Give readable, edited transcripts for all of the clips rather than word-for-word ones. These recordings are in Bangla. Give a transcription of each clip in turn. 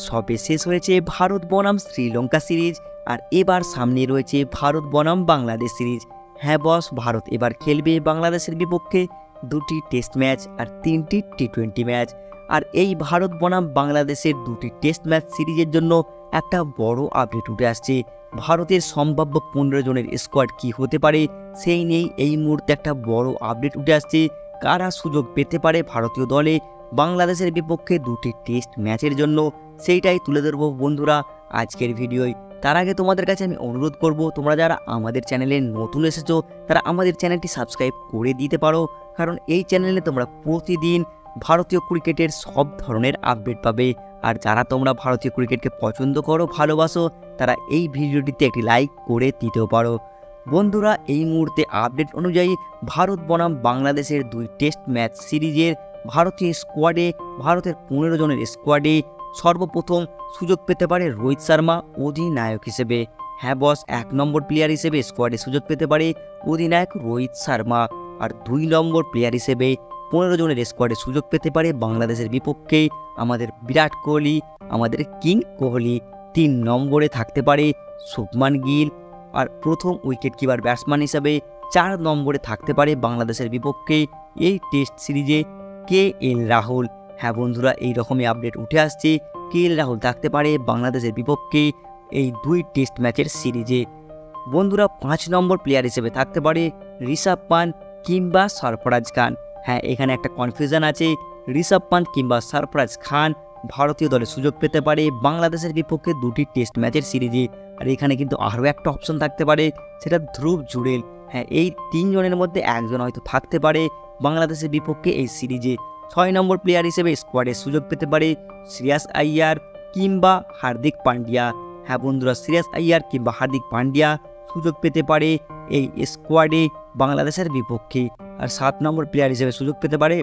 সবে শেষ হয়েছে ভারত বনাম শ্রীলঙ্কা সিরিজ, আর এবার সামনে রয়েছে ভারত বনাম বাংলাদেশ সিরিজ। হ্যাঁ বস, ভারত এবার খেলবে বাংলাদেশের বিপক্ষে 2টি টেস্ট ম্যাচ আর 3টি টি-20 ম্যাচ। আর এই ভারত বনাম বাংলাদেশের 2টি টেস্ট ম্যাচ সিরিজের জন্য একটা বড় আপডেট উঠে আসছে। ভারতের সম্ভাব্য 15 জনের স্কোয়াড কি হতে পারে সেই নিয়েই এই মুহূর্তে একটা বড় আপডেট উঠে আসছে। কারা সুযোগ পেতে পারে ভারতীয় দলে বাংলাদেশের বিপক্ষে 2টি টেস্ট ম্যাচের জন্য, সেইটাই তুলে ধরবো বন্ধুরা আজকের ভিডিওয়। তার আগে তোমাদের কাছে আমি অনুরোধ করব, তোমরা যারা আমাদের চ্যানেলে নতুন এসেছো তারা আমাদের চ্যানেলটি সাবস্ক্রাইব করে দিতে পারো, কারণ এই চ্যানেলে তোমরা প্রতিদিন ভারতীয় ক্রিকেটের সব ধরনের আপডেট পাবে। আর যারা তোমরা ভারতীয় ক্রিকেটকে পছন্দ করো, ভালোবাসো, তারা এই ভিডিওটিতে একটি লাইক করে দিতেও পারো। বন্ধুরা, এই মুহূর্তে আপডেট অনুযায়ী ভারত বনাম বাংলাদেশের 2 টেস্ট ম্যাচ সিরিজের ভারতীয় স্কোয়াডে, ভারতের 15 জনের স্কোয়াডে সর্বপ্রথম সুযোগ পেতে পারে রোহিত শর্মা অধিনায়ক হিসেবে। হ্যাঁ বস, 1 নম্বর প্লেয়ার হিসেবে স্কোয়াডে সুযোগ পেতে পারে অধিনায়ক রোহিত শর্মা। আর 2 নম্বর প্লেয়ার হিসেবে 15 জনের স্কোয়াডে সুযোগ পেতে পারে বাংলাদেশের বিপক্ষে আমাদের বিরাট কোহলি, আমাদের কিং কোহলি। 3 নম্বরে থাকতে পারে শুভমান গিল। আর প্রথম উইকেট কিপার ব্যাটসম্যান হিসাবে 4 নম্বরে থাকতে পারে বাংলাদেশের বিপক্ষে এই টেস্ট সিরিজে KL রাহুল। হ্যাঁ বন্ধুরা, এই রকমই আপডেট উঠে আসছে। KL রাহুল থাকতে পারে বাংলাদেশের বিপক্ষে এই 2 টেস্ট ম্যাচের সিরিজে। বন্ধুরা, 5 নম্বর প্লেয়ার হিসেবে থাকতে পারে ঋষভ পান্ট কিংবা সরফরাজ খান। হ্যাঁ, এখানে একটা কনফিউশন আছে। ঋষভ পান্ট কিংবা সরফরাজ খান ভারতীয় দলে সুযোগ পেতে পারে বাংলাদেশের বিপক্ষে 2টি টেস্ট ম্যাচের সিরিজে। আর এখানে কিন্তু আরও একটা অপশন থাকতে পারে, সেটা ধ্রুব জুড়েল। হ্যাঁ, এই 3 জনের মধ্যে একজন হয়তো থাকতে পারে বাংলাদেশের বিপক্ষে এই সিরিজে। 6 নম্বর প্লেয়ার হিসেবে স্কোয়াডে সুযোগ পেতে পারে শ্রেয়াস আইয়ার কিংবা হার্দিক পান্ডিয়া। হ্যাঁ বন্ধুরা, শ্রেয়াস আইয়ার কিংবা হার্দিক পান্ডিয়া সুযোগ পেতে পারে এই স্কোয়াডে বাংলাদেশের বিপক্ষে। আর 7 নম্বর প্লেয়ার হিসেবে সুযোগ পেতে পারে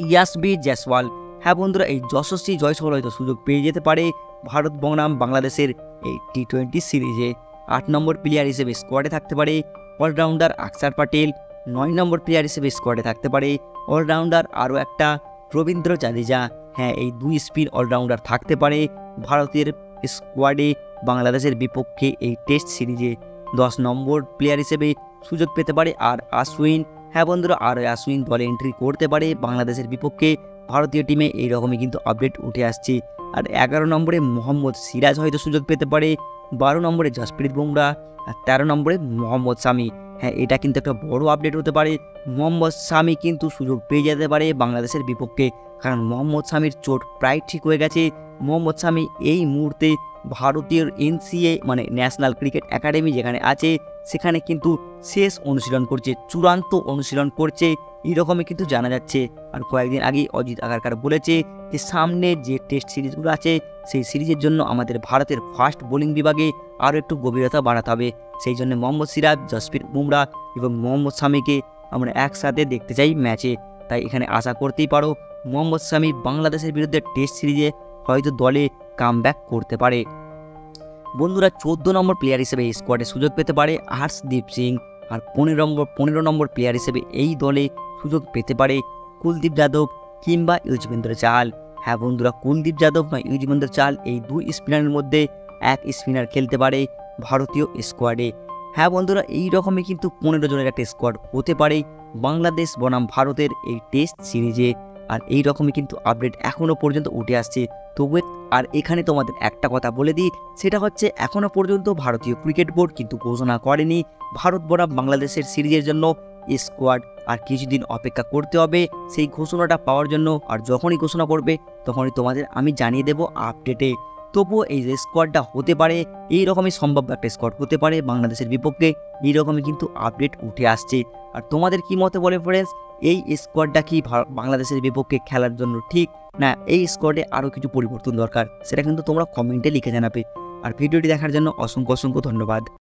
ইয়াসবি জয়সওয়াল। হ্যাঁ বন্ধুরা, এই যশস্বী জয়সওয়াল হয়তো সুযোগ পেয়ে যেতে পারে ভারত বনাম বাংলাদেশের এই টি-20 সিরিজে। 8 নম্বর প্লেয়ার হিসেবে স্কোয়াডে থাকতে পারে অলরাউন্ডার অক্ষর প্যাটেল। 9 নম্বর প্লেয়ার হিসেবে স্কোয়াডে থাকতে পারে অলরাউন্ডার আরও একটা রবীন্দ্র জাদেজা। হ্যাঁ, এই 2 স্পিন অলরাউন্ডার থাকতে পারে ভারতের স্কোয়াডে বাংলাদেশের বিপক্ষে এই টেস্ট সিরিজে। 10 নম্বর প্লেয়ার হিসেবে সুযোগ পেতে পারে আর আশ্বিন। হ্যাঁ বন্ধুরা, আর আশ্বিন দলে এন্ট্রি করতে পারে বাংলাদেশের বিপক্ষে ভারতীয় টিমে, এইরকমই কিন্তু আপডেট উঠে আসছে। আর 11 নম্বরে মোহাম্মদ সিরাজ হয়তো সুযোগ পেতে পারে। 12 নম্বরে জসপ্রীত বুমরাহ। আর 13 নম্বরে মোহাম্মদ শামি। হ্যাঁ, এটা কিন্তু একটা বড় আপডেট হতে পারে। মোহাম্মদ শামি কিন্তু সুযোগ পেয়ে যেতে পারে বাংলাদেশের বিপক্ষে, কারণ মোহাম্মদ শামির চোট প্রায় ঠিক হয়ে গেছে। মোহাম্মদ শামি এই মুহূর্তে ভারতীয় NCA মানে ন্যাশনাল ক্রিকেট একাডেমি যেখানে আছে, সেখানে কিন্তু শেষ অনুশীলন করছে, চূড়ান্ত অনুশীলন করছে, এরকমই কিন্তু জানা যাচ্ছে। আর কয়েকদিন আগেই অজিত আগারকার বলেছে যে সামনে যে টেস্ট সিরিজগুলো আছে সেই সিরিজের জন্য আমাদের ভারতের ফাস্ট বোলিং বিভাগে আরও একটু গভীরতা বাড়াতে হবে। সেই জন্য মোহাম্মদ সিরাজ, জসপ্রীত বুমরাহ এবং মোহাম্মদ শামিকে আমরা একসাথে দেখতে চাই ম্যাচে। তাই এখানে আশা করতেই পারো মোহাম্মদ শামি বাংলাদেশের বিরুদ্ধে টেস্ট সিরিজে হয়তো দলে কামব্যাক করতে পারে। বন্ধুরা, 14 নম্বর প্লেয়ার হিসেবে স্কোয়াডে সুযোগ পেতে পারে হর্ষদীপ সিং। আর 15 নম্বর প্লেয়ার হিসেবে এই দলে সুযোগ পেতে পারে কুলদীপ যাদব কিংবা যুজবেন্দ্র চাহাল। হ্যাঁ বন্ধুরা, কুলদীপ যাদব বা যুজবেন্দ্র চাহাল এই 2 স্পিনারের মধ্যে এক স্পিনার খেলতে পারে ভারতীয় স্কোয়াডে। হ্যাঁ বন্ধুরা, এই রকমই কিন্তু 15 জনের একটা স্কোয়াড হতে পারে বাংলাদেশ বনাম ভারতের এই টেস্ট সিরিজে। আর এই রকমই কিন্তু আপডেট এখনও পর্যন্ত উঠে আসছে। তবু আর এখানে তোমাদের একটা কথা বলে দিই, সেটা হচ্ছে এখনও পর্যন্ত ভারতীয় ক্রিকেট বোর্ড কিন্তু ঘোষণা করেনি ভারত বনাম বাংলাদেশের সিরিজের জন্য স্কোয়াড। আর কিছুদিন অপেক্ষা করতে হবে সেই ঘোষণাটা পাওয়ার জন্য। আর যখনই ঘোষণা করবে তখনই তোমাদের আমি জানিয়ে দেব আপডেটে। তবুও এই যে স্কোয়াডটা হতে পারে, এই রকমই সম্ভাব্য একটা স্কোয়াড হতে পারে বাংলাদেশের বিপক্ষে, এইরকমই কিন্তু আপডেট উঠে আসছে। আর তোমাদের কি মতে বলে ফ্রেন্ডস, এই স্কোয়াডটা কি বাংলাদেশের বিপক্ষে খেলার জন্য ঠিক, না এই স্কোয়াডে আরও কিছু পরিবর্তন দরকার, সেটা কিন্তু তোমরা কমেন্টে লিখে জানাবে। আর ভিডিওটি দেখার জন্য অসংখ্য ধন্যবাদ।